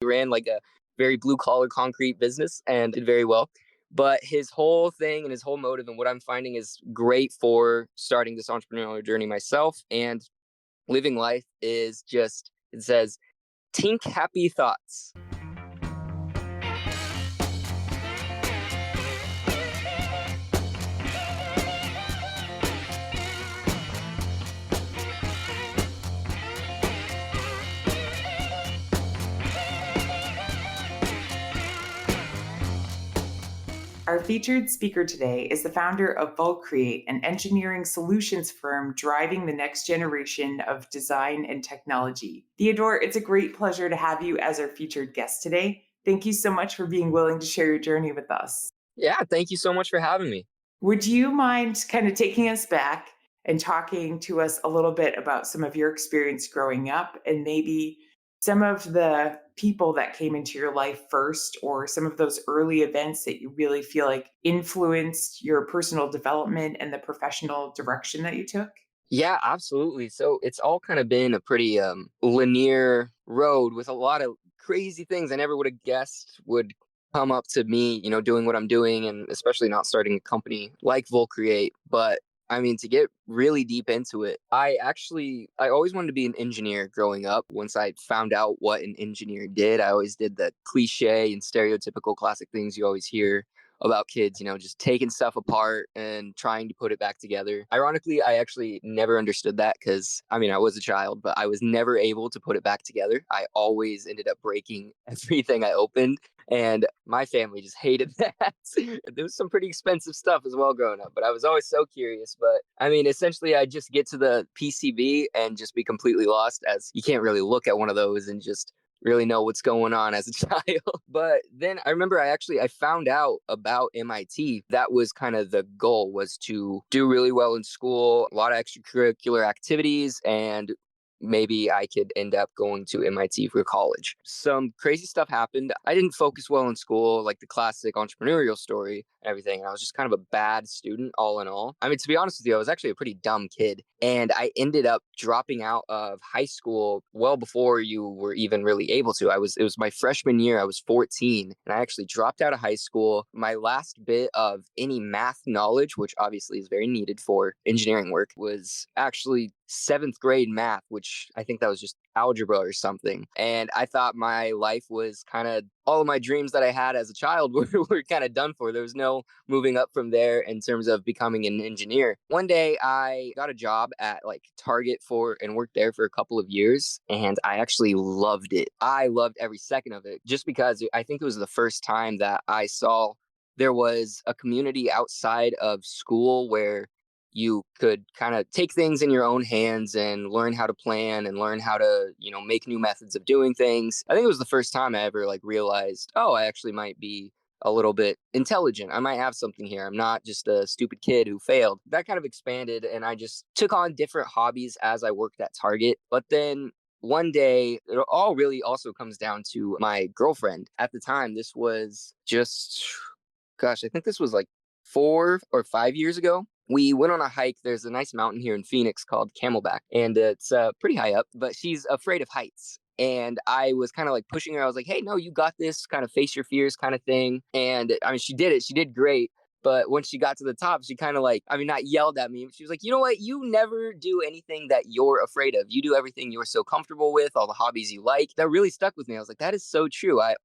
ran like a very blue collar concrete business and did very well. But his whole thing and his whole motive and what I'm finding is great for starting this entrepreneurial journey myself and living life is just, it says, think happy thoughts. Our featured speaker today is the founder of Vulcreate, an engineering solutions firm driving the next generation of design and technology. Theodore, it's a great pleasure to have you as our featured guest today. Thank you so much for being willing to share your journey with us. Yeah, thank you so much for having me. Would you mind kind of taking us back and talking to us a little bit about some of your experience growing up and maybe some of the people that came into your life first or some of those early events that you really feel like influenced your personal development and the professional direction that you took? Yeah, absolutely. So it's all kind of been a pretty linear road with a lot of crazy things I never would have guessed would come up to me, doing what I'm doing and especially not starting a company like Vulcreate. But I mean, to get really deep into it, I always wanted to be an engineer growing up. Once I found out what an engineer did, I always did the cliche and stereotypical classic things you always hear about kids, just taking stuff apart and trying to put it back together. Ironically, I actually never understood that because, I mean, I was a child, but I was never able to put it back together. I always ended up breaking everything I opened, and my family just hated that. There was some pretty expensive stuff as well growing up, but I was always so curious. But I mean, essentially, I just get to the PCB and just be completely lost as you can't really look at one of those and just really know what's going on as a child. But then I remember I found out about MIT. That was kind of the goal, was to do really well in school, a lot of extracurricular activities, and maybe I could end up going to MIT for college. Some crazy stuff happened. I didn't focus well in school, like the classic entrepreneurial story and everything. And I was just kind of a bad student all in all. I mean, to be honest with you, I was actually a pretty dumb kid. And I ended up dropping out of high school well before you were even really able to. It was my freshman year. I was 14 and I actually dropped out of high school. My last bit of any math knowledge, which obviously is very needed for engineering work, was actually seventh grade math, which I think that was just algebra or something. And I thought my life was kind of, all of my dreams that I had as a child were kind of done for. There was no moving up from there in terms of becoming an engineer. One day I got a job at like Target and worked there for a couple of years. And I actually loved it. I loved every second of it just because I think it was the first time that I saw there was a community outside of school where you could kind of take things in your own hands and learn how to plan and learn how to, make new methods of doing things. I think it was the first time I ever like realized, oh, I actually might be a little bit intelligent. I might have something here. I'm not just a stupid kid who failed. That kind of expanded and I just took on different hobbies as I worked at Target. But then one day, it all really also comes down to my girlfriend. At the time, this was just, gosh, I think this was like 4 or 5 years ago. We went on a hike. There's a nice mountain here in Phoenix called Camelback, and it's pretty high up, but she's afraid of heights. And I was kind of like pushing her. I was like, hey, no, you got this, kind of face your fears kind of thing. And I mean, she did it. She did great. But when she got to the top, she kind of like, I mean, not yelled at me, but she was like, you know what? You never do anything that you're afraid of. You do everything you're so comfortable with, all the hobbies you like. That really stuck with me. I was like, that is so true. I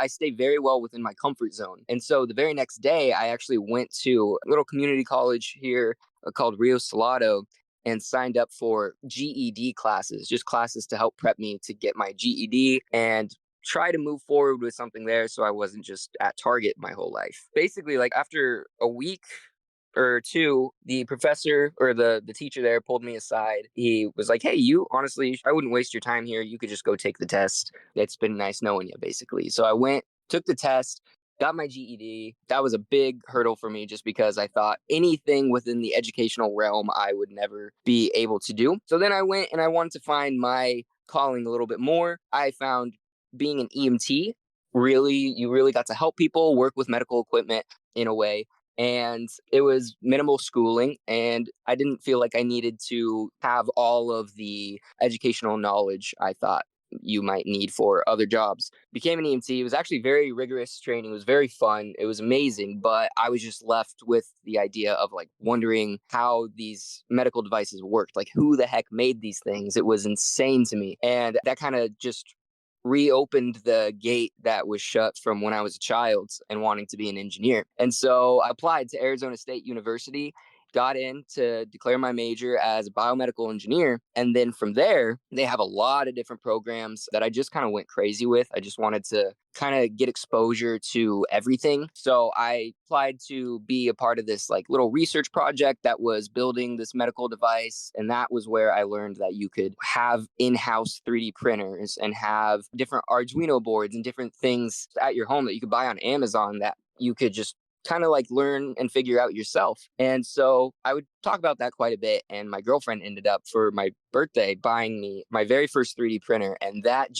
stay very well within my comfort zone. And so the very next day, I actually went to a little community college here called Rio Salado and signed up for GED classes, just classes to help prep me to get my GED and try to move forward with something there so I wasn't just at Target my whole life. Basically, like after a week or two, the professor or the teacher there pulled me aside. He was like, hey, you honestly, I wouldn't waste your time here. You could just go take the test. It's been nice knowing you, basically. So I went, took the test, got my GED. That was a big hurdle for me just because I thought anything within the educational realm I would never be able to do. So then I went and I wanted to find my calling a little bit more. I found being an EMT, you really got to help people work with medical equipment in a way. And it was minimal schooling, and I didn't feel like I needed to have all of the educational knowledge, I thought. you might need for other jobs. Became an EMT. It was actually very rigorous training. It was very fun. It was amazing, but I was just left with the idea of like wondering how these medical devices worked. Like who the heck made these things? It was insane to me. And that kind of just reopened the gate that was shut from when I was a child and wanting to be an engineer. And so I applied to Arizona State University, got in to declare my major as a biomedical engineer. And then from there, they have a lot of different programs that I just kind of went crazy with. I just wanted to kind of get exposure to everything. So I applied to be a part of this like little research project that was building this medical device. And that was where I learned that you could have in-house 3D printers and have different Arduino boards and different things at your home that you could buy on Amazon that you could just kind of like learn and figure out yourself. And so I would talk about that quite a bit. And my girlfriend ended up for my birthday buying me my very first 3D printer. And that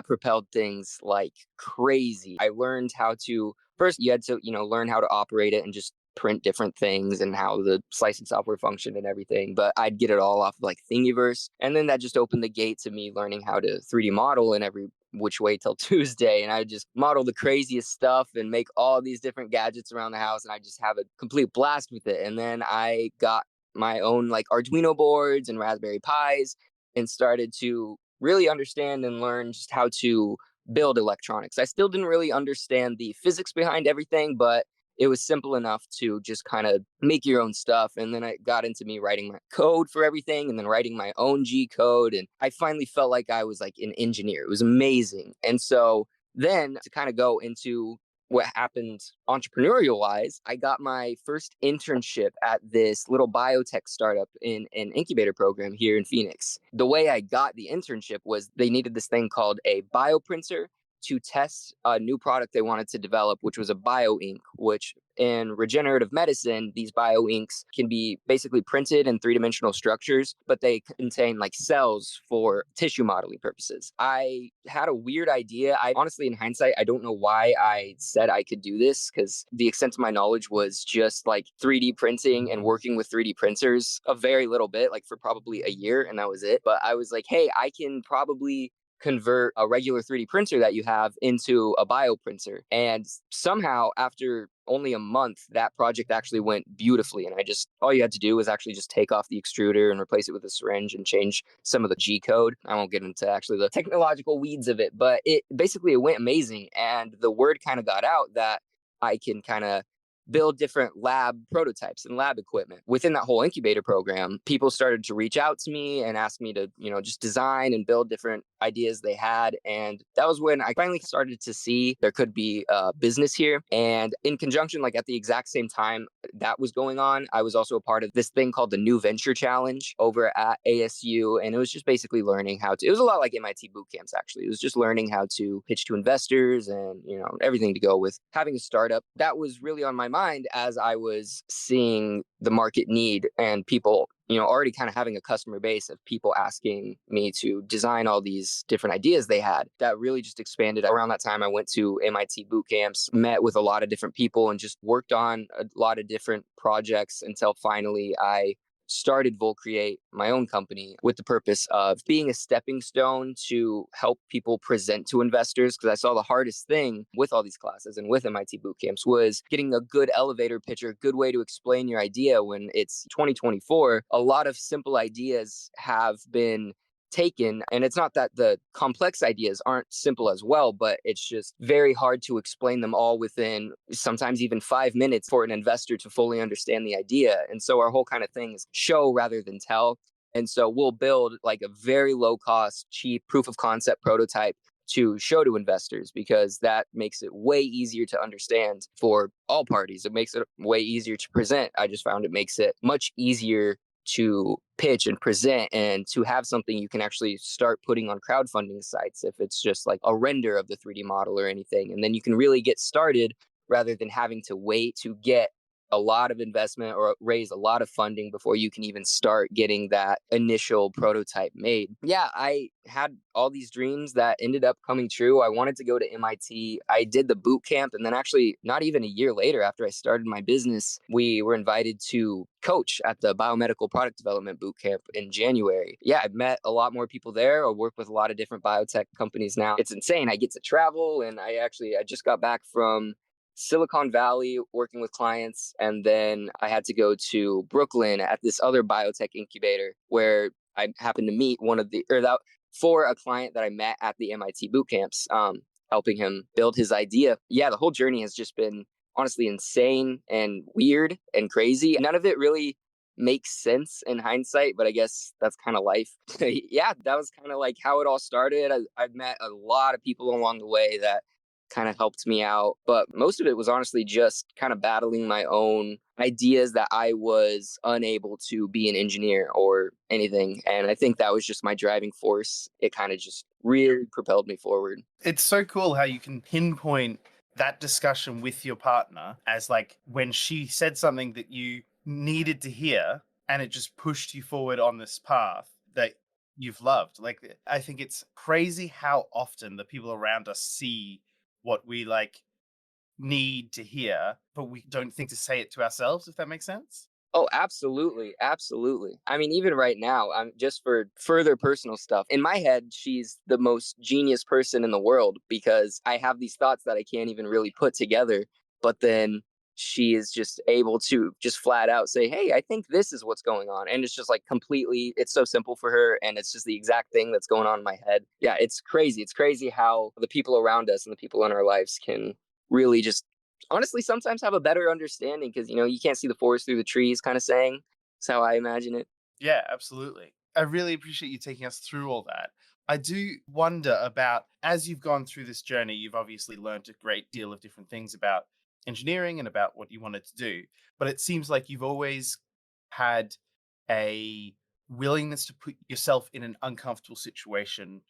propelled things like crazy. I learned how to, first you had to, learn how to operate it and just print different things and how the slicing software functioned and everything. But I'd get it all off of like Thingiverse. And then that just opened the gate to me learning how to 3D model in every which way till Tuesday. And I just model the craziest stuff and make all these different gadgets around the house. And I just have a complete blast with it. And then I got my own like Arduino boards and Raspberry Pis and started to really understand and learn just how to build electronics. I still didn't really understand the physics behind everything, but it was simple enough to just kind of make your own stuff. And then I got into me writing my code for everything and then writing my own G code. And I finally felt like I was like an engineer. It was amazing. And so then to kind of go into what happened entrepreneurial wise, I got my first internship at this little biotech startup in an incubator program here in Phoenix. The way I got the internship was they needed this thing called a bioprinter to test a new product they wanted to develop, which was a bio ink, which in regenerative medicine, these bio inks can be basically printed in three-dimensional structures, but they contain like cells for tissue modeling purposes. I had a weird idea. I honestly, in hindsight, I don't know why I said I could do this because the extent of my knowledge was just like 3D printing and working with 3D printers a very little bit, like for probably a year, and that was it. But I was like, hey, I can probably convert a regular 3D printer that you have into a bioprinter. And somehow, after only a month, that project actually went beautifully. And all you had to do was actually just take off the extruder and replace it with a syringe and change some of the G code. I won't get into actually the technological weeds of it, but it went amazing. And the word kind of got out that I can kind of build different lab prototypes and lab equipment. Within that whole incubator program, people started to reach out to me and ask me to, just design and build different ideas they had. And that was when I finally started to see there could be a business here. And in conjunction, like at the exact same time that was going on, I was also a part of this thing called the New Venture Challenge over at ASU. And it was just basically learning it was a lot like MIT boot camps, actually. It was just learning how to pitch to investors and, everything to go with having a startup. That was really on my mind as I was seeing the market need and people, already kind of having a customer base of people asking me to design all these different ideas they had. That really just expanded. Around that time, I went to MIT boot camps, met with a lot of different people, and just worked on a lot of different projects until finally I started Vulcreate, my own company, with the purpose of being a stepping stone to help people present to investors. Because I saw the hardest thing with all these classes and with MIT boot camps was getting a good elevator pitch or a good way to explain your idea. When it's 2024, a lot of simple ideas have been taken, and it's not that the complex ideas aren't simple as well, but it's just very hard to explain them all within sometimes even 5 minutes for an investor to fully understand the idea. And so our whole kind of thing is show rather than tell. And so we'll build like a very low cost, cheap proof of concept prototype to show to investors, because that makes it way easier to understand for all parties. It makes it way easier to present. I just found it makes it much easier to pitch and present, and to have something you can actually start putting on crowdfunding sites if it's just like a render of the 3D model or anything. And then you can really get started rather than having to wait to get a lot of investment or raise a lot of funding before you can even start getting that initial prototype made. Yeah, I had all these dreams that ended up coming true. I wanted to go to MIT. I did the boot camp. And then, actually, not even a year later, after I started my business, we were invited to coach at the biomedical product development boot camp in January. Yeah, I've met a lot more people there. I work with a lot of different biotech companies now. It's insane. I get to travel, and I just got back from Silicon Valley working with clients, and then I had to go to Brooklyn at this other biotech incubator where I happened to meet one of the or that for a client that I met at the MIT boot camps, helping him build his idea. Yeah, the whole journey has just been honestly insane and weird and crazy. None of it really makes sense in hindsight, but I guess that's kind of life. Yeah, that was kind of like how it all started. I've met a lot of people along the way that kind of helped me out. But most of it was honestly just kind of battling my own ideas that I was unable to be an engineer or anything. And I think that was just my driving force. It kind of just really propelled me forward. It's so cool how you can pinpoint that discussion with your partner as like when she said something that you needed to hear and it just pushed you forward on this path that you've loved. Like, I think it's crazy how often the people around us see what we like need to hear, but we don't think to say it to ourselves, if that makes sense. Oh, absolutely. Absolutely. I mean, even right now, I'm just for further personal stuff. In my head, she's the most genius person in the world because I have these thoughts that I can't even really put together. But then she is just able to just flat out say, "Hey, I think this is what's going on." And it's just like completely, it's so simple for her. And it's just the exact thing that's going on in my head. Yeah, it's crazy. It's crazy how the people around us and the people in our lives can really just honestly sometimes have a better understanding because you can't see the forest through the trees kind of saying. That's how I imagine it. Yeah, absolutely. I really appreciate you taking us through all that. I do wonder about, as you've gone through this journey, you've obviously learned a great deal of different things about engineering and about what you wanted to do. But it seems like you've always had a willingness to put yourself in an uncomfortable situation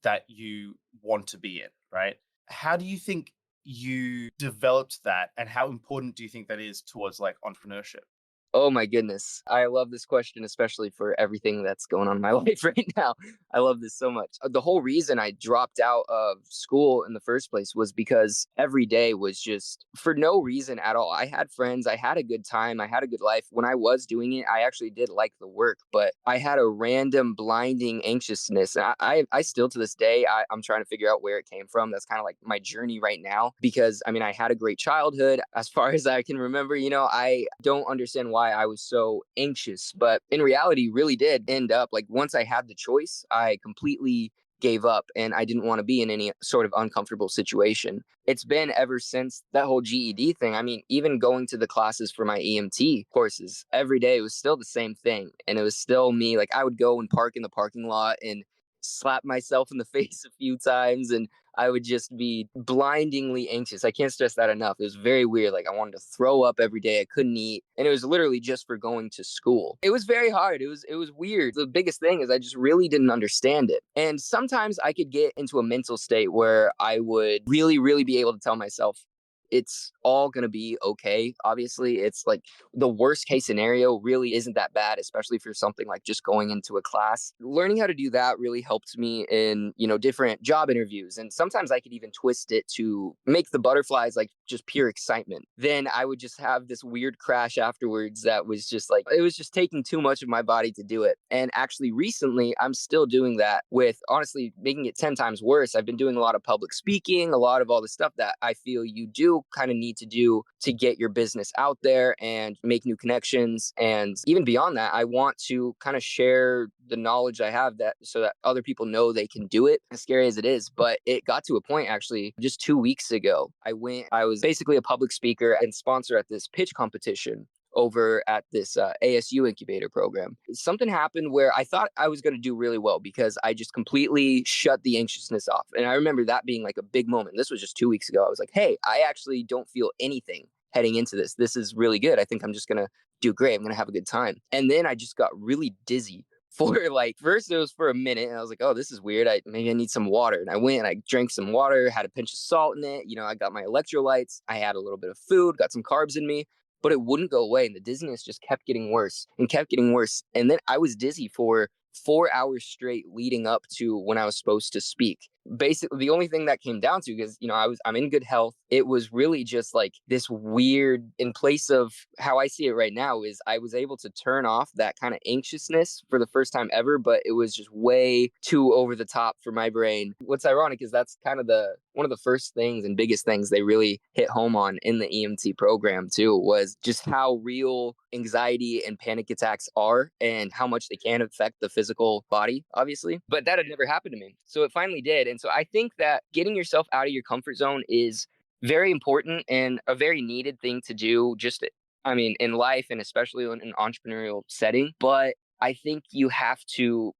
that you want to be in, right? How do you think you developed that, and how important do you think that is towards like entrepreneurship? Oh my goodness. I love this question, especially for everything that's going on in my life right now. I love this so much. The whole reason I dropped out of school in the first place was because every day was just for no reason at all. I had friends, I had a good time, I had a good life. When I was doing it, I actually did like the work, but I had a random blinding anxiousness. And I still to this day, I'm trying to figure out where it came from. That's kind of like my journey right now because I mean, I had a great childhood as far as I can remember. I don't understand why I was so anxious, but in reality, really did end up like once I had the choice, I completely gave up and I didn't want to be in any sort of uncomfortable situation. It's been ever since that whole GED thing. I mean, even going to the classes for my EMT courses every day, it was still the same thing. And it was still me. Like I would go and park in the parking lot and slap myself in the face a few times and I would just be blindingly anxious. I can't stress that enough. It was very weird. Like I wanted to throw up every day. I couldn't eat. And it was literally just for going to school. It was very hard. It was weird. The biggest thing is I just really didn't understand it. And sometimes I could get into a mental state where I would really, really be able to tell myself, it's all going to be okay. Obviously, it's like the worst case scenario really isn't that bad, especially for something like just going into a class. Learning how to do that really helped me in, different job interviews. And sometimes I could even twist it to make the butterflies like just pure excitement. Then I would just have this weird crash afterwards that was just like, it was just taking too much of my body to do it. And actually, recently, I'm still doing that with honestly making it 10 times worse. I've been doing a lot of public speaking, a lot of all the stuff that I feel you do kind of need to do to get your business out there and make new connections. And even beyond that, I want to kind of share the knowledge I have that so that other people know they can do it, as scary as it is. But it got to a point actually just 2 weeks ago. I was basically a public speaker and sponsor at this pitch competition over at this ASU incubator program. Something happened where I thought I was going to do really well because I just completely shut the anxiousness off. And I remember that being like a big moment. This was just 2 weeks ago. I was like, hey, I actually don't feel anything heading into this. This is really good. I think I'm just going to do great. I'm going to have a good time. And then I just got really dizzy for like first it was for a minute and I was like, oh, this is weird. Maybe I need some water. And I went and I drank some water, had a pinch of salt in it. I got my electrolytes. I had a little bit of food, got some carbs in me. but it wouldn't go away. And the dizziness just kept getting worse and kept getting worse. And then I was dizzy for 4 hours straight leading up to when I was supposed to speak. Basically, the only thing that came down to, because I'm in good health. It was really just like this weird, in place of how I see it right now, is I was able to turn off that kind of anxiousness for the first time ever, but it was just way too over the top for my brain. What's ironic is that's kind of the one of the first things and biggest things they really hit home on in the EMT program too, was just how real anxiety and panic attacks are and how much they can affect the physical body, obviously. But that had never happened to me. So it finally did. And so I think that getting yourself out of your comfort zone is very important and a very needed thing to do, just, I mean, in life and especially in an entrepreneurial setting. But I think you have to,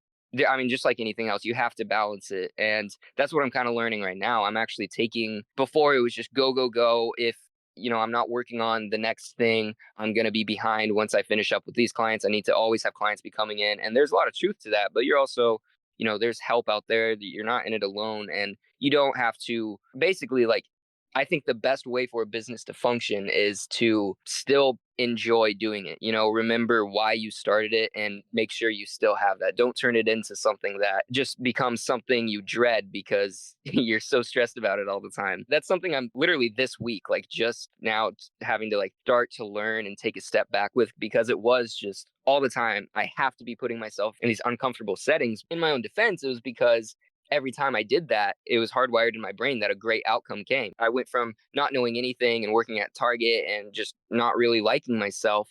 I mean, just like anything else, you have to balance it. And that's what I'm kind of learning right now. I'm actually taking, before it was just go, go, go. If, I'm not working on the next thing, I'm going to be behind once I finish up with these clients. I need to always have clients be coming in. And there's a lot of truth to that, but you're also, there's help out there that you're not in it alone. And you don't have to basically, like, I think the best way for a business to function is to still enjoy doing it. Remember why you started it and make sure you still have that. Don't turn it into something that just becomes something you dread because you're so stressed about it all the time. That's something I'm literally this week, like just now having to like start to learn and take a step back with, because it was just all the time. I have to be putting myself in these uncomfortable settings. In my own defense, it was because every time I did that, it was hardwired in my brain that a great outcome came. I went from not knowing anything and working at Target and just not really liking myself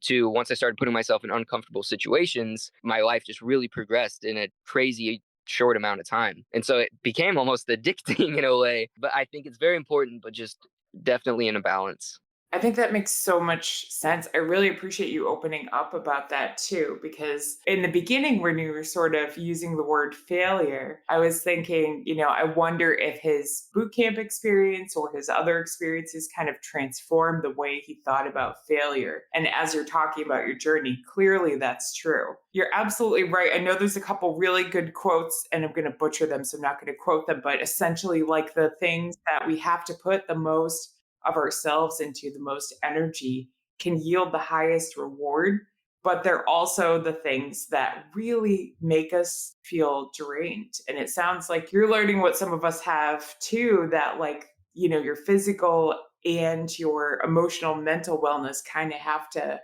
to, once I started putting myself in uncomfortable situations, my life just really progressed in a crazy short amount of time. And so it became almost addicting in a way. But I think it's very important, but just definitely in a balance. I think that makes so much sense. I really appreciate you opening up about that too, because in the beginning, when you were sort of using the word failure, I was thinking, I wonder if his boot camp experience or his other experiences kind of transformed the way he thought about failure. And as you're talking about your journey, clearly that's true. You're absolutely right. I know there's a couple really good quotes, and I'm going to butcher them, so I'm not going to quote them, but essentially, like, the things that we have to put the most of ourselves into, the most energy, can yield the highest reward, but they're also the things that really make us feel drained. And it sounds like you're learning what some of us have too, that, like, your physical and your emotional, mental wellness kind of have to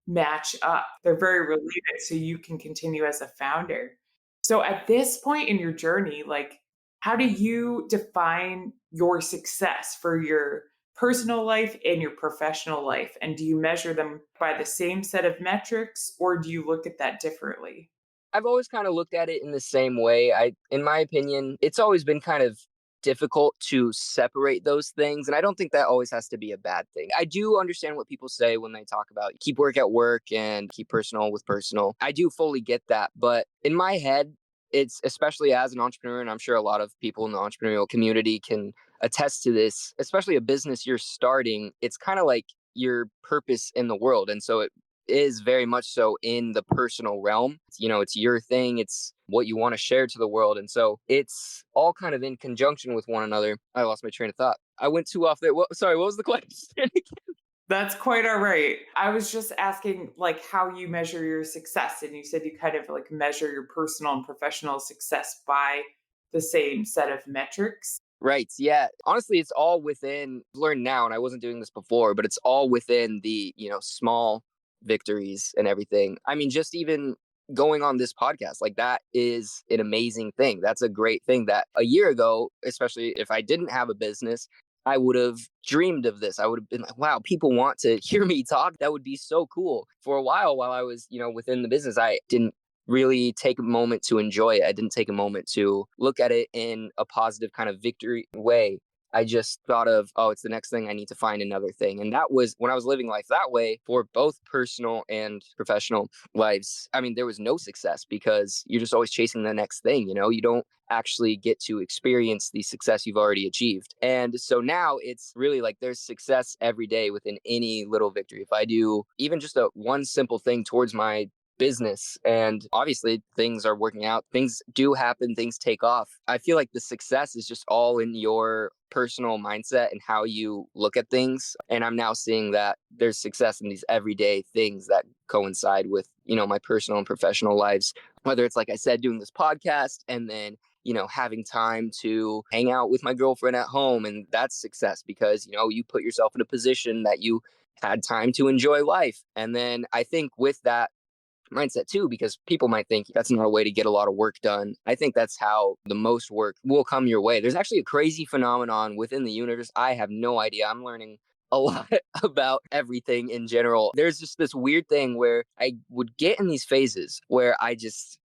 match up. They're very related, so you can continue as a founder. So at this point in your journey, like, how do you define your success for your personal life and your professional life? And do you measure them by the same set of metrics, or do you look at that differently? I've always kind of looked at it in the same way. In my opinion, it's always been kind of difficult to separate those things. And I don't think that always has to be a bad thing. I do understand what people say when they talk about keep work at work and keep personal with personal. I do fully get that. But in my head, it's, especially as an entrepreneur, and I'm sure a lot of people in the entrepreneurial community can attest to this, especially a business you're starting, it's kind of like your purpose in the world. And so it is very much so in the personal realm. It's your thing. It's what you want to share to the world. And so it's all kind of in conjunction with one another. I lost my train of thought. I went too off there. Sorry, what was the question? That's quite all right. I was just asking, like, how you measure your success. And you said you kind of like measure your personal and professional success by the same set of metrics. Right. Yeah. Honestly, it's all within, learn now, and I wasn't doing this before, but it's all within the, small victories and everything. I mean, just even going on this podcast, like, that is an amazing thing. That's a great thing that a year ago, especially if I didn't have a business, I would have dreamed of this. I would have been like, wow, people want to hear me talk. That would be so cool. For a while I was, within the business, I didn't really take a moment to enjoy it. I didn't take a moment to look at it in a positive kind of victory way. I just thought of, oh, it's the next thing. I need to find another thing. And that was when I was living life that way for both personal and professional lives. I mean, there was no success because you're just always chasing the next thing. You don't actually get to experience the success you've already achieved. And so now it's really like there's success every day within any little victory. If I do even just one simple thing towards my business. And obviously things are working out. Things do happen, things take off. I feel like the success is just all in your personal mindset and how you look at things. And I'm now seeing that there's success in these everyday things that coincide with, my personal and professional lives. Whether it's, like I said, doing this podcast and then having time to hang out with my girlfriend at home. And that's success because, you put yourself in a position that you had time to enjoy life. And then I think with that mindset too, because people might think that's not a way to get a lot of work done. I think that's how the most work will come your way. There's actually a crazy phenomenon within the universe. I have no idea. I'm learning a lot about everything in general. There's just this weird thing where I would get in these phases where I just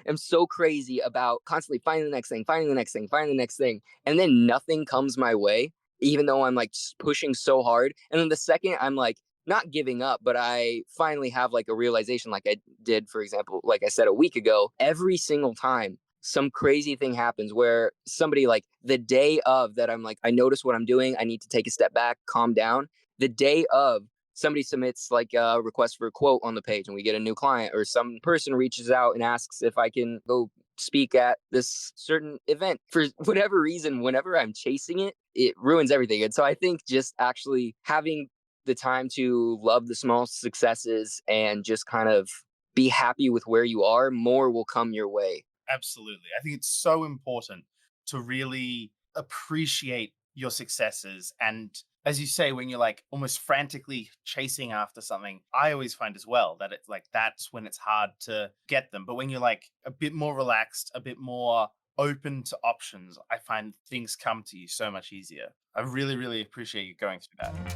am so crazy about constantly finding the next thing, finding the next thing, finding the next thing. And then nothing comes my way, even though I'm like pushing so hard. And then the second I'm like, not giving up, but I finally have like a realization, like I did, for example, like I said a week ago, every single time some crazy thing happens where somebody like the day of that, I'm like, I notice what I'm doing. I need to take a step back, calm down. The day of, somebody submits like a request for a quote on the page and we get a new client, or some person reaches out and asks if I can go speak at this certain event. For whatever reason, whenever I'm chasing it, it ruins everything. And so I think just actually having the time to love the small successes and just kind of be happy with where you are, more will come your way. Absolutely. I think it's so important to really appreciate your successes. And as you say, when you're like almost frantically chasing after something, I always find as well that it's like that's when it's hard to get them. But when you're like a bit more relaxed, a bit more open to options, I find things come to you so much easier. I really, really appreciate you going through that.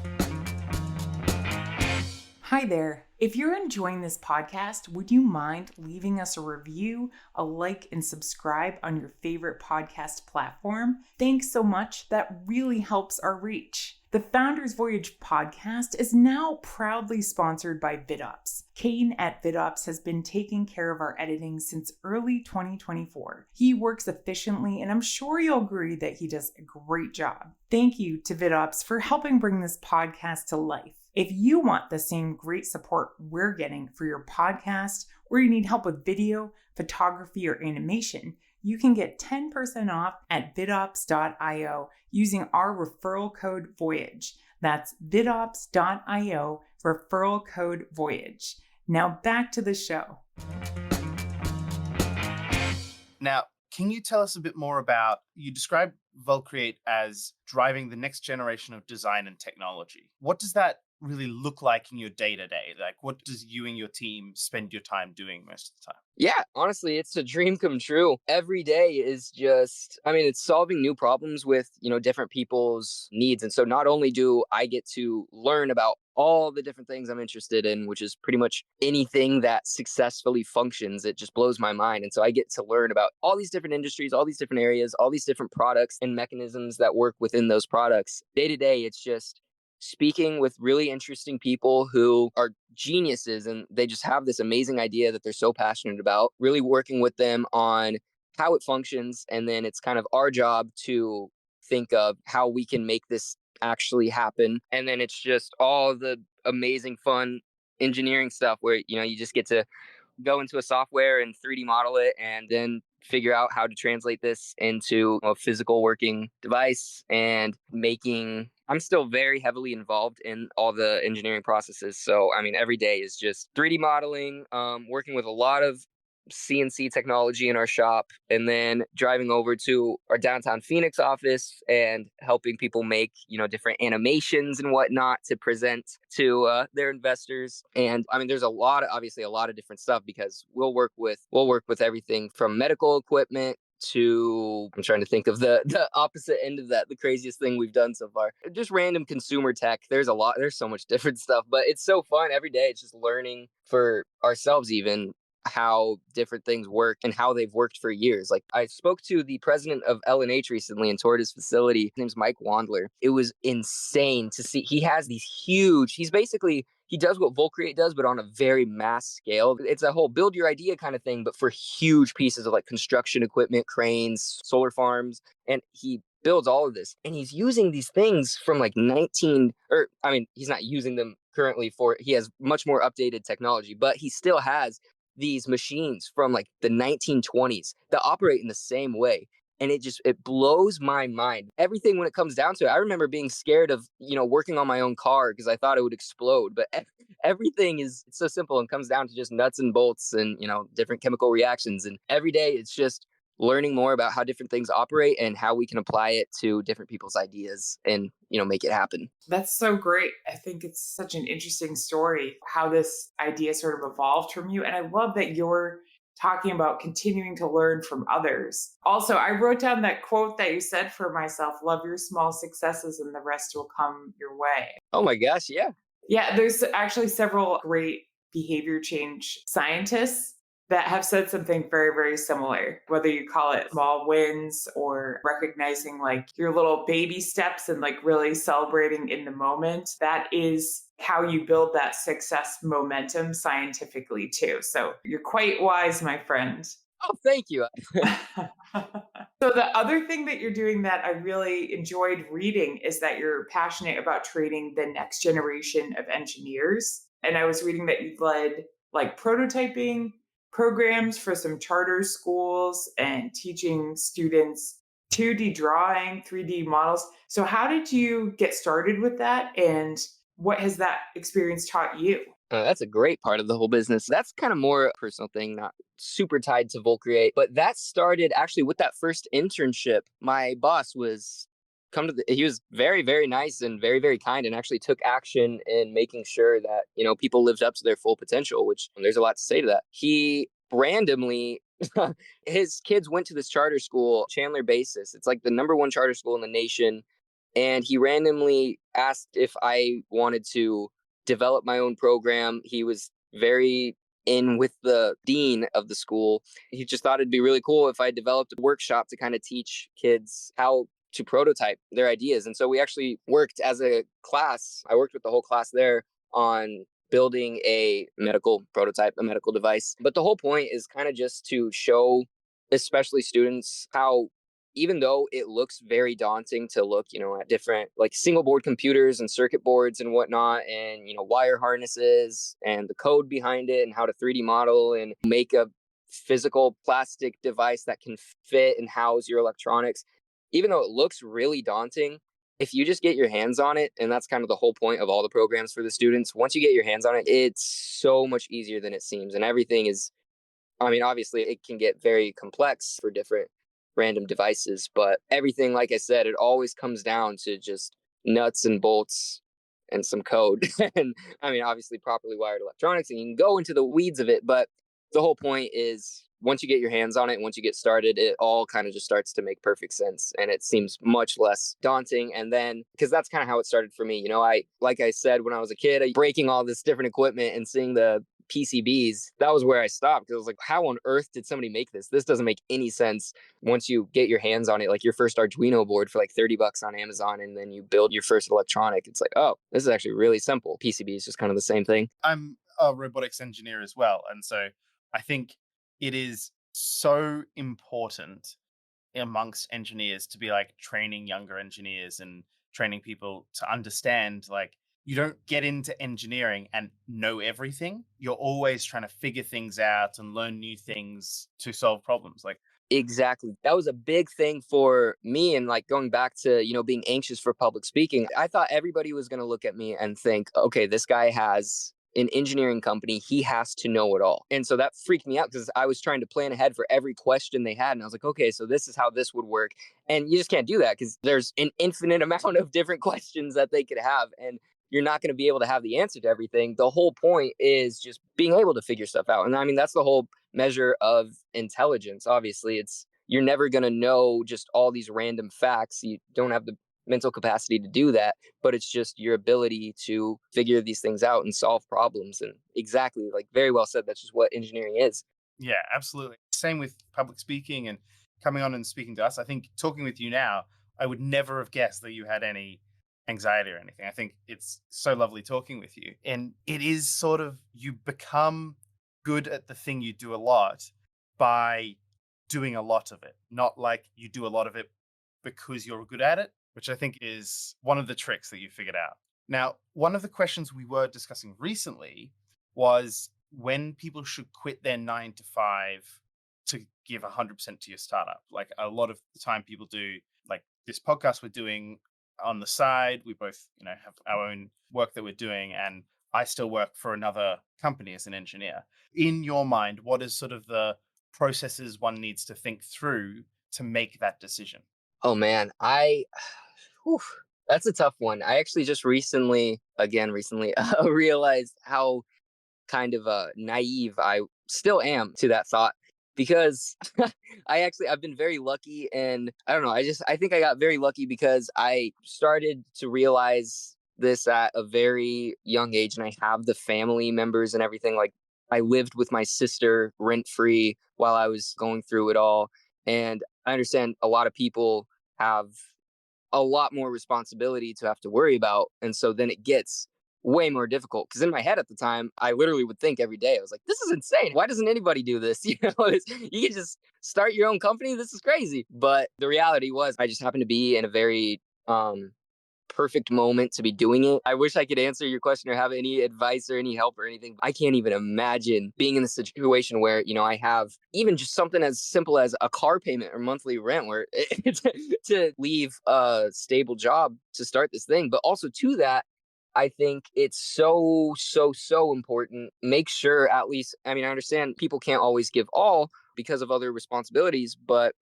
Hi there. If you're enjoying this podcast, would you mind leaving us a review, a like, and subscribe on your favorite podcast platform? Thanks so much. That really helps our reach. The Founders Voyage podcast is now proudly sponsored by VidOps. Kane at VidOps has been taking care of our editing since early 2024. He works efficiently, and I'm sure you'll agree that he does a great job. Thank you to VidOps for helping bring this podcast to life. If you want the same great support we're getting for your podcast, or you need help with video, photography, or animation, you can get 10% off at vidops.io using our referral code Voyage. That's vidops.io, referral code Voyage. Now back to the show. Now, can you tell us a bit more about, you described Vulcreate as driving the next generation of design and technology. What does that really look like in your day-to-day? Like, what does you and your team spend your time doing most of the time? Yeah, honestly, it's a dream come true. Every day is just, it's solving new problems with, different people's needs. And so not only do I get to learn about all the different things I'm interested in, which is pretty much anything that successfully functions, it just blows my mind. And so I get to learn about all these different industries, all these different areas, all these different products and mechanisms that work within those products. Day to day, it's just speaking with really interesting people who are geniuses and they just have this amazing idea that they're so passionate about, really working with them on how it functions. And then it's kind of our job to think of how we can make this actually happen. And then it's just all the amazing fun engineering stuff where, you just get to go into a software and 3D model it and then figure out how to translate this into a physical working device and I'm still very heavily involved in all the engineering processes. So, every day is just 3D modeling, working with a lot of CNC technology in our shop, and then driving over to our downtown Phoenix office and helping people make, different animations and whatnot to present to their investors. And there's obviously a lot of different stuff because we'll work with everything from medical equipment to, I'm trying to think of the opposite end of that, the craziest thing we've done so far. Just random consumer tech. There's so much different stuff, but it's so fun every day. It's just learning for ourselves even how different things work and how they've worked for years. Like I spoke to the president of L&H recently and toured his facility. His name's Mike Wandler. It was insane to see. He has these huge, he does what Vulcreate does, but on a very mass scale. It's a whole build your idea kind of thing, but for huge pieces of like construction equipment, cranes, solar farms. And he builds all of this, and he's using these things from like 19, or I mean, he's not using them currently, for he has much more updated technology, but he still has these machines from like the 1920s that operate in the same way. And it blows my mind. Everything, when it comes down to it, I remember being scared of, working on my own car because I thought it would explode. But everything is so simple and comes down to just nuts and bolts and, different chemical reactions. And every day it's just learning more about how different things operate and how we can apply it to different people's ideas and, make it happen. That's so great. I think it's such an interesting story how this idea sort of evolved from you. And I love that you're talking about continuing to learn from others. Also, I wrote down that quote that you said for myself: love your small successes and the rest will come your way. Oh my gosh. Yeah. Yeah, there's actually several great behavior change scientists that have said something very, very similar, whether you call it small wins or recognizing like your little baby steps and like really celebrating in the moment. That is how you build that success momentum scientifically, too. So you're quite wise, my friend. Oh, thank you. So the other thing that you're doing that I really enjoyed reading is that you're passionate about training the next generation of engineers. And I was reading that you've led like prototyping programs for some charter schools and teaching students 2D drawing, 3D models. So how did you get started with that? And what has that experience taught you? That's a great part of the whole business. That's kind of more a personal thing, not super tied to Vulcreate. But that started actually with that first internship. My boss was he was very, very nice and very, very kind, and actually took action in making sure that, people lived up to their full potential, which there's a lot to say to that. He randomly, his kids went to this charter school, Chandler Basis. It's like the number one charter school in the nation. And he randomly asked if I wanted to develop my own program. He was very in with the dean of the school. He just thought it'd be really cool if I developed a workshop to kind of teach kids how to prototype their ideas. And so we actually worked as a class. I worked with the whole class there on building a medical prototype, a medical device. But the whole point is kind of just to show, especially students, how even though it looks very daunting to look, at different like single board computers and circuit boards and whatnot, and, wire harnesses and the code behind it and how to 3D model and make a physical plastic device that can fit and house your electronics, even though it looks really daunting, if you just get your hands on it, and that's kind of the whole point of all the programs for the students, once you get your hands on it, it's so much easier than it seems. And everything is, I mean, obviously it can get very complex for different random devices, but everything, like I said, it always comes down to just nuts and bolts and some code. And I mean, obviously properly wired electronics, and you can go into the weeds of it, but the whole point is once you get your hands on it, once you get started, it all kind of just starts to make perfect sense, and it seems much less daunting. And then, because that's kind of how it started for me, like I said, when I was a kid, breaking all this different equipment and seeing the PCBs, that was where I stopped, because I was like, how on earth did somebody make this? This doesn't make any sense. Once you get your hands on it, like your first Arduino board for like $30 on Amazon, and then you build your first electronic, it's like, oh, this is actually really simple. PCB is just kind of the same thing. I'm a robotics engineer as well. And so I think it is so important amongst engineers to be like training younger engineers and training people to understand, like, you don't get into engineering and know everything. You're always trying to figure things out and learn new things to solve problems. Like, Exactly. That was a big thing for me. And like going back to, being anxious for public speaking, I thought everybody was going to look at me and think, okay, this guy has an engineering company. He has to know it all. And so that freaked me out, because I was trying to plan ahead for every question they had. And I was like, okay, so this is how this would work. And you just can't do that, because there's an infinite amount of different questions that they could have. And you're not going to be able to have the answer to everything. The whole point is just being able to figure stuff out. And I mean, that's the whole measure of intelligence. Obviously, you're never going to know just all these random facts. You don't have the mental capacity to do that, but it's just your ability to figure these things out and solve problems. And exactly, like very well said, that's just what engineering is. yeah, absolutely. Same with public speaking and coming on and speaking to us. I think talking with you now, I would never have guessed that you had any anxiety or anything. I think it's so lovely talking with you. And it is sort of, you become good at the thing you do a lot by doing a lot of it, not like you do a lot of it because you're good at it, which I think is one of the tricks that you figured out. Now, one of the questions we were discussing recently was when people should quit their 9 to 5 to give 100% to your startup. Like a lot of the time people do, like this podcast we're doing on the side. We both, have our own work that we're doing, and I still work for another company as an engineer. In your mind, what is sort of the processes one needs to think through to make that decision? Oh man, whew, that's a tough one. I actually just recently realized how kind of naive I still am to that thought, because I've been very lucky, and I don't know, I think I got very lucky because I started to realize this at a very young age, and I have the family members and everything. Like, I lived with my sister rent free while I was going through it all, and I understand a lot of people have a lot more responsibility to have to worry about. And so then it gets way more difficult, because in my head at the time, I literally would think every day, I was like, this is insane. Why doesn't anybody do this? You can just start your own company. This is crazy. But the reality was, I just happened to be in a very perfect moment to be doing it. I wish I could answer your question or have any advice or any help or anything. I can't even imagine being in the situation where, I have even just something as simple as a car payment or monthly rent, where to leave a stable job to start this thing. But also to that, I think it's so, so, so important. Make sure, at least, I understand people can't always give all because of other responsibilities, but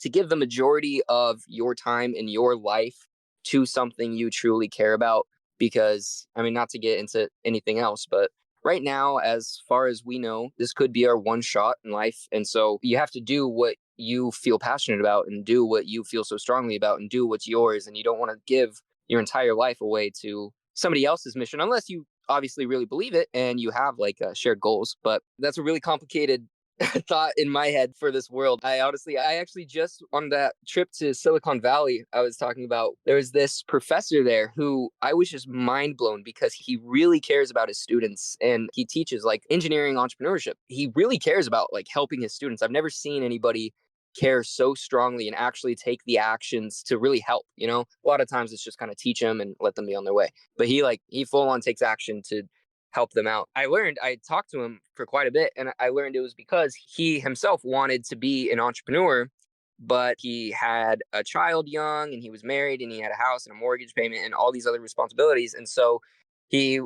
to give the majority of your time in your life to something you truly care about. Because, not to get into anything else, but right now, as far as we know, this could be our one shot in life. And so you have to do what you feel passionate about and do what you feel so strongly about and do what's yours. And you don't want to give your entire life away to somebody else's mission, unless you obviously really believe it and you have like shared goals. But that's a really complicated thought in my head for this world. I actually just on that trip to Silicon Valley, I was talking about, there was this professor there who I was just mind blown, because he really cares about his students, and he teaches like engineering entrepreneurship. He really cares about like helping his students. I've never seen anybody care so strongly and actually take the actions to really help. A lot of times it's just kind of teach them and let them be on their way. But he full on takes action to help them out. I talked to him for quite a bit, and I learned it was because he himself wanted to be an entrepreneur, but he had a child young, and he was married, and he had a house and a mortgage payment and all these other responsibilities. And so he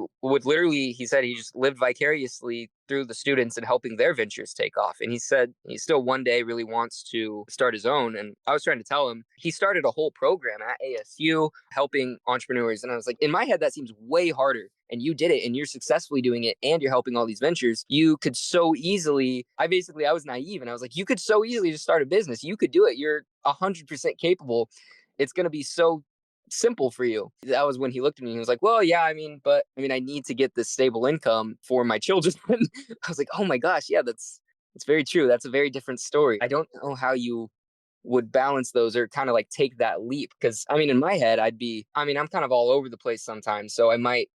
said he just lived vicariously through the students and helping their ventures take off. And he said he still one day really wants to start his own. And I was trying to tell him, he started a whole program at ASU helping entrepreneurs. And I was like, in my head, that seems way harder. And you did it, and you're successfully doing it, and you're helping all these ventures. You could so easily, I was naive, and I was like, you could so easily just start a business. You could do it. You're 100% capable. It's going to be so simple for you. That was when he looked at me and he was like, well, yeah, I need to get this stable income for my children. I was like, oh my gosh, yeah, that's very true. That's a very different story. I don't know how you would balance those or kind of like take that leap, because in my head, I'm kind of all over the place sometimes. So I might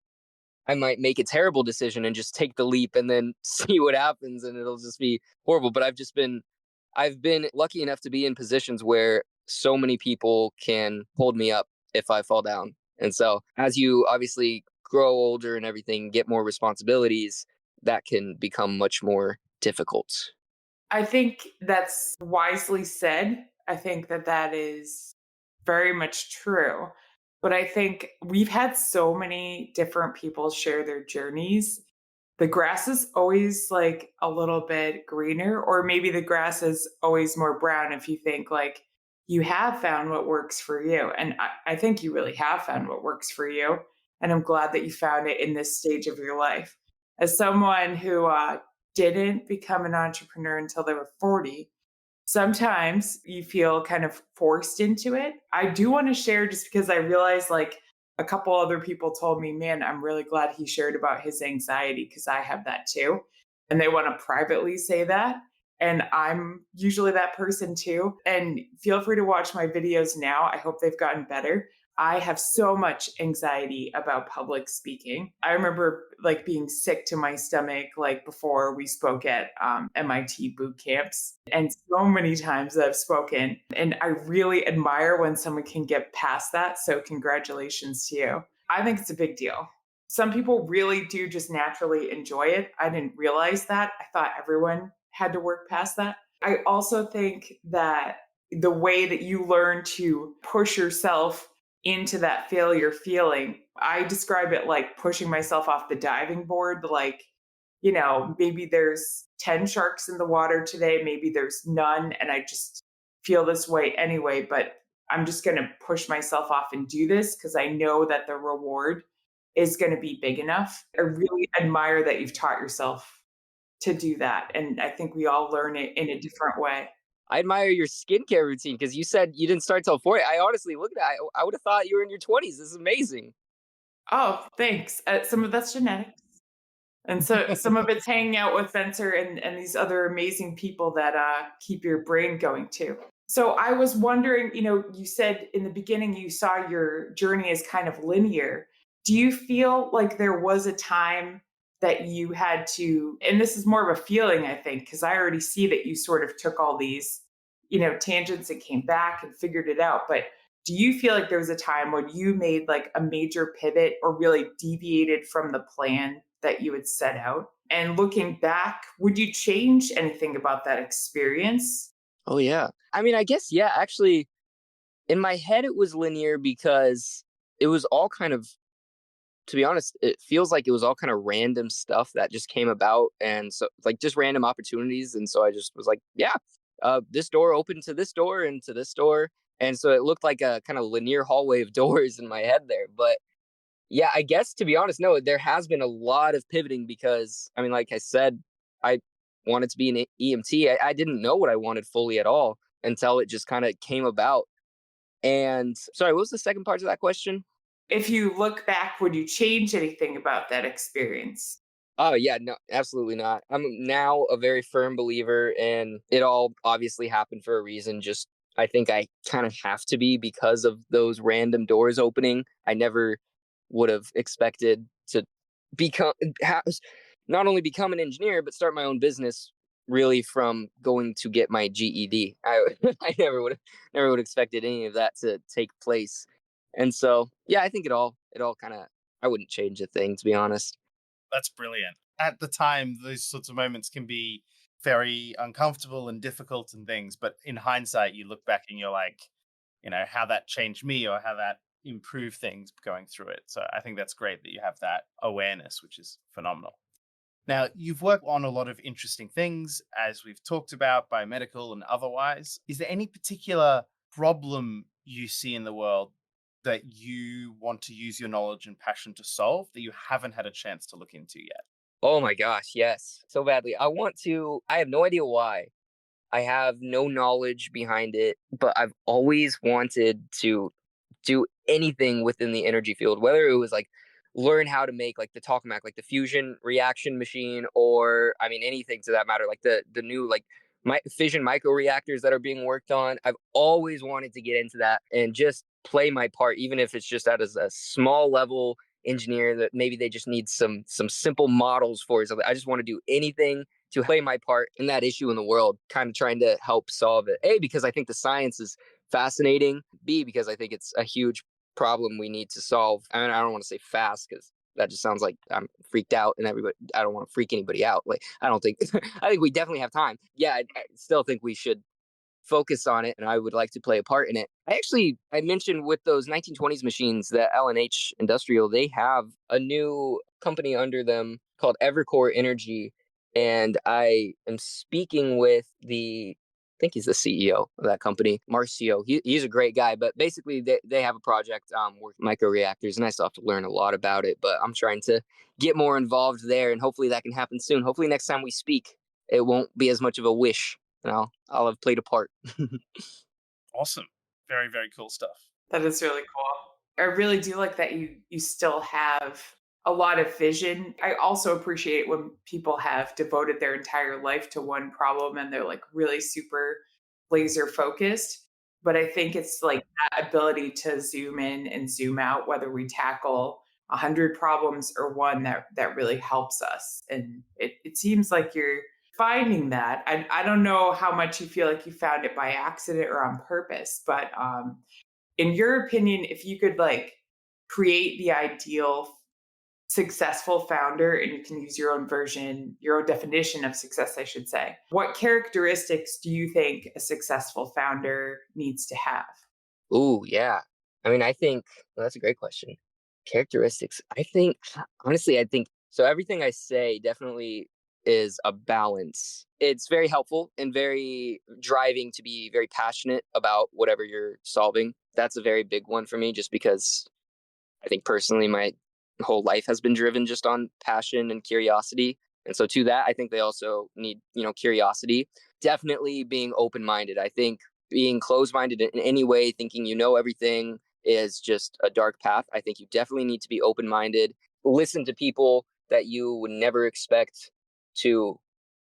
make a terrible decision and just take the leap and then see what happens, and it'll just be horrible. But I've been lucky enough to be in positions where so many people can hold me up if I fall down. And so as you obviously grow older and everything, get more responsibilities, that can become much more difficult. I think that's wisely said. I think that is very much true. But I think we've had so many different people share their journeys. The grass is always like a little bit greener, or maybe the grass is always more brown if you think like you have found what works for you. And I think you really have found what works for you. And I'm glad that you found it in this stage of your life. As someone who didn't become an entrepreneur until they were 40, sometimes you feel kind of forced into it. I do want to share, just because I realized like a couple other people told me, man, I'm really glad he shared about his anxiety, because I have that too. And they want to privately say that. And I'm usually that person too. And feel free to watch my videos now. I hope they've gotten better. I have so much anxiety about public speaking. I remember like being sick to my stomach, like before we spoke at MIT boot camps. And so many times I've spoken, and I really admire when someone can get past that. So, congratulations to you. I think it's a big deal. Some people really do just naturally enjoy it. I didn't realize that. I thought everyone had to work past that. I also think that the way that you learn to push yourself into that failure feeling, I describe it like pushing myself off the diving board. Like, maybe there's 10 sharks in the water today, maybe there's none, and I just feel this way anyway, but I'm just going to push myself off and do this because I know that the reward is going to be big enough. I really admire that you've taught yourself to do that. And I think we all learn it in a different way. I admire your skincare routine because you said you didn't start till 40. I honestly look at that. I would have thought you were in your 20s. This is amazing. Oh, thanks. Some of that's genetics. And so some of it's hanging out with Spencer and these other amazing people that keep your brain going too. So I was wondering, you said in the beginning you saw your journey as kind of linear. Do you feel like there was a time that you had to, and this is more of a feeling, I think, because I already see that you sort of took all these, tangents and came back and figured it out. But do you feel like there was a time when you made like a major pivot or really deviated from the plan that you had set out? And looking back, would you change anything about that experience? Oh, yeah. I mean, I guess, yeah, actually, in my head, it was linear because it was all kind of, to be honest, it feels like it was all kind of random stuff that just came about. And so, like, just random opportunities. And so I just was like, yeah, this door opened to this door and to this door. And so it looked like a kind of linear hallway of doors in my head there. But yeah, I guess to be honest, no, there has been a lot of pivoting because, I mean, like I said, I wanted to be an EMT. I didn't know what I wanted fully at all until it just kind of came about. And sorry, what was the second part of that question? If you look back, would you change anything about that experience? Oh yeah, no, absolutely not. I'm now a very firm believer, and it all obviously happened for a reason. Just I think I kind of have to be because of those random doors opening. I never would have expected to become ha- not only become an engineer but start my own business really from going to get my GED. I never would have expected any of that to take place. And so, yeah, I think it all kind of I wouldn't change a thing to be honest. That's brilliant. At the time, those sorts of moments can be very uncomfortable and difficult and things. But in hindsight, you look back and you're like, how that changed me or how that improved things going through it. So I think that's great that you have that awareness, which is phenomenal. Now, you've worked on a lot of interesting things, as we've talked about, biomedical and otherwise. Is there any particular problem you see in the world that you want to use your knowledge and passion to solve that you haven't had a chance to look into yet? Oh my gosh, yes, so badly. I have no idea why. I have no knowledge behind it, but I've always wanted to do anything within the energy field, whether it was like learn how to make like the tokamak, like the fusion reaction machine, or I mean anything to that matter, like the new like fission micro reactors that are being worked on. I've always wanted to get into that and just play my part, even if it's just at a small level engineer that maybe they just need some simple models for it. So I just want to do anything to play my part in that issue in the world, kind of trying to help solve it. A, because I think the science is fascinating. B, because I think it's a huge problem we need to solve. I mean, I don't want to say fast because that just sounds like I'm freaked out and everybody, I don't want to freak anybody out. Like, I don't think, I think we definitely have time. Yeah, I still think we should focus on it and I would like to play a part in it. I mentioned with those 1920s machines that L&H Industrial, they have a new company under them called Evercore Energy, and I am speaking with I think he's the CEO of that company, Marcio. He's a great guy, but basically they have a project with micro reactors, and I still have to learn a lot about it, but I'm trying to get more involved there, and hopefully that can happen soon. Hopefully next time we speak, it won't be as much of a wish. I'll have played a part. Awesome. Very, very cool stuff. That is really cool. I really do like that you still have a lot of vision. I also appreciate when people have devoted their entire life to one problem and they're like really super laser focused. But I think it's like that ability to zoom in and zoom out, whether we tackle 100 problems or one that really helps us. And it seems like you're finding that. I don't know how much you feel like you found it by accident or on purpose, but in your opinion, if you could like create the ideal successful founder, and you can use your own version, your own definition of success, I should say, what characteristics do you think a successful founder needs to have? Ooh, yeah. I mean, I think well, that's a great question. Characteristics. I think, honestly, I think so. Everything I say definitely is a balance. It's very helpful and very driving to be very passionate about whatever you're solving. That's a very big one for me, just because I think personally my whole life has been driven just on passion and curiosity. And so to that, I think they also need, curiosity. Definitely being open-minded. I think being closed-minded in any way, thinking you know everything is just a dark path. I think you definitely need to be open-minded. Listen to people that you would never expect to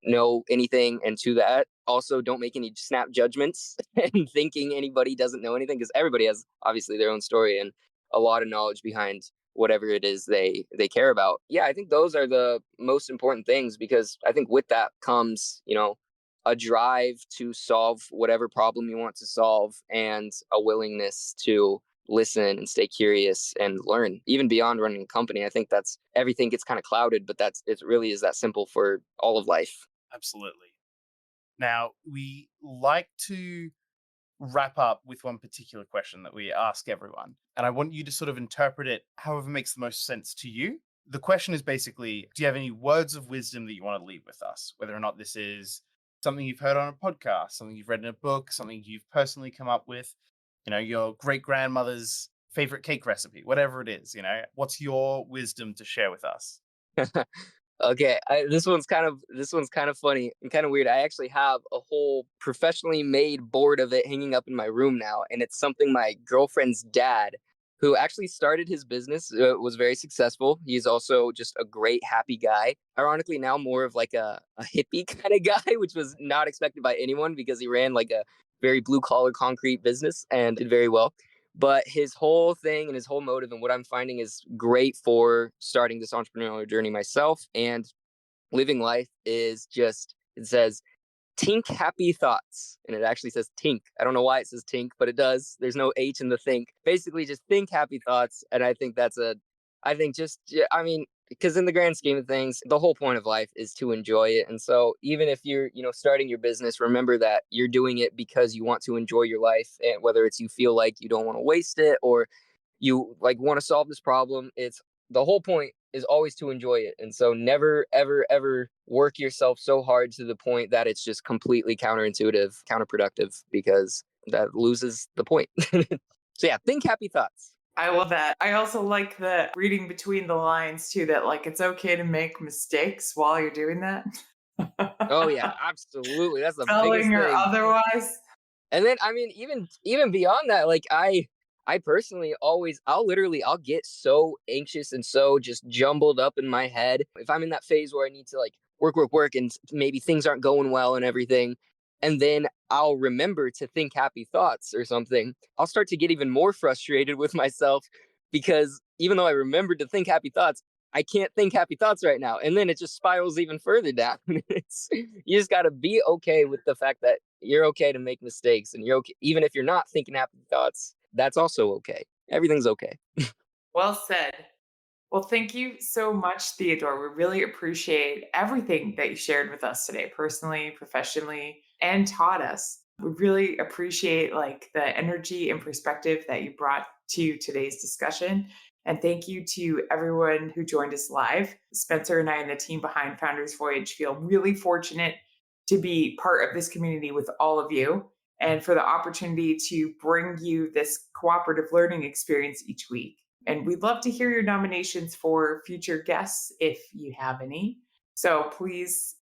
know anything. And to that, also don't make any snap judgments and thinking anybody doesn't know anything, because everybody has obviously their own story and a lot of knowledge behind whatever it is they care about. Yeah, I think those are the most important things, because I think with that comes, a drive to solve whatever problem you want to solve, and a willingness to listen and stay curious and learn, even beyond running a company. I think that's everything gets kind of clouded, but it really is that simple for all of life. Absolutely. Now, we like to wrap up with one particular question that we ask everyone. And I want you to sort of interpret it however makes the most sense to you. The question is basically, do you have any words of wisdom that you want to leave with us? Whether or not this is something you've heard on a podcast, something you've read in a book, something you've personally come up with, your great grandmother's favorite cake recipe, whatever it is, what's your wisdom to share with us? Okay, this one's kind of funny and kind of weird. I actually have a whole professionally made board of it hanging up in my room now, and it's something my girlfriend's dad, who actually started his business, was very successful. He's also just a great, happy guy. Ironically, now more of like a hippie kind of guy, which was not expected by anyone, because he ran like a very blue collar concrete business and did very well. But his whole thing and his whole motive, and what I'm finding is great for starting this entrepreneurial journey myself and living life, is just, it says, "Tink happy thoughts." And it actually says tink. I don't know why it says tink, but it does. There's no H in the think. Basically, just think happy thoughts. And I think I think just, yeah, I mean, because in the grand scheme of things, the whole point of life is to enjoy it. And so even if you're, starting your business, remember that you're doing it because you want to enjoy your life. And whether it's you feel like you don't want to waste it, or you like want to solve this problem, it's the whole point is always to enjoy it. And so never ever ever work yourself so hard to the point that it's just completely counterintuitive, counterproductive, because that loses the point. So yeah, think happy thoughts. I love that. I also like the reading between the lines too, that like it's okay to make mistakes while you're doing that. Oh yeah, absolutely. That's the biggest Spelling or thing. otherwise. And then I mean, even beyond that, like I personally always I'll get so anxious and so just jumbled up in my head if I'm in that phase where I need to like work, and maybe things aren't going well and everything. And then I'll remember to think happy thoughts or something. I'll start to get even more frustrated with myself, because even though I remembered to think happy thoughts, I can't think happy thoughts right now. And then it just spirals even further down. You just got to be okay with the fact that you're okay to make mistakes, and you're okay even if you're not thinking happy thoughts. That's also okay. Everything's okay. Well said. Well, thank you so much, Theodore. We really appreciate everything that you shared with us today, personally, professionally, and taught us. We really appreciate like the energy and perspective that you brought to today's discussion. And thank you to everyone who joined us live. Spencer and I and the team behind Founders Voyage feel really fortunate to be part of this community with all of you, and for the opportunity to bring you this cooperative learning experience each week. And we'd love to hear your nominations for future guests if you have any. So please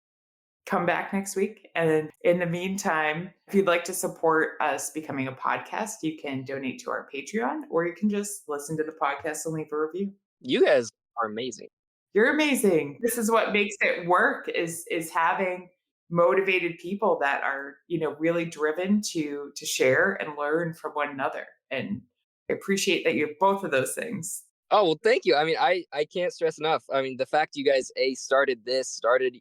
come back next week. And in the meantime, if you'd like to support us becoming a podcast, you can donate to our Patreon, or you can just listen to the podcast and leave a review. You guys are amazing. You're amazing. This is what makes it work, is having motivated people that are, really driven to share and learn from one another. And I appreciate that you have both of those things. Oh, well, thank you. I mean, I can't stress enough. I mean, the fact you guys started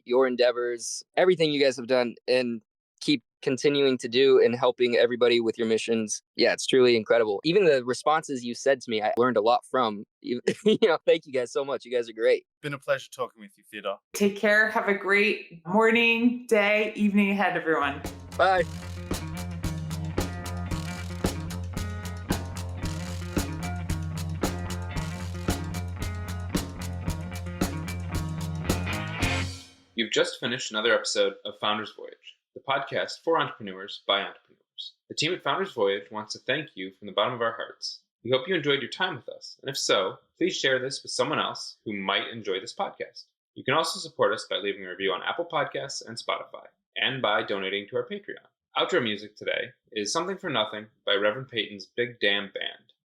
your endeavors, everything you guys have done, and keep continuing to do and helping everybody with your missions. Yeah, it's truly incredible. Even the responses you said to me, I learned a lot from. Thank you guys so much. You guys are great. Been a pleasure talking with you, Theodore. Take care. Have a great morning, day, evening ahead, everyone. Bye. You've just finished another episode of Founders Voyage, the podcast for entrepreneurs by entrepreneurs. The team at Founders Voyage wants to thank you from the bottom of our hearts. We hope you enjoyed your time with us, and if so, please share this with someone else who might enjoy this podcast. You can also support us by leaving a review on Apple Podcasts and Spotify, and by donating to our Patreon. Outro music today is Something for Nothing by Reverend Peyton's Big Damn Band.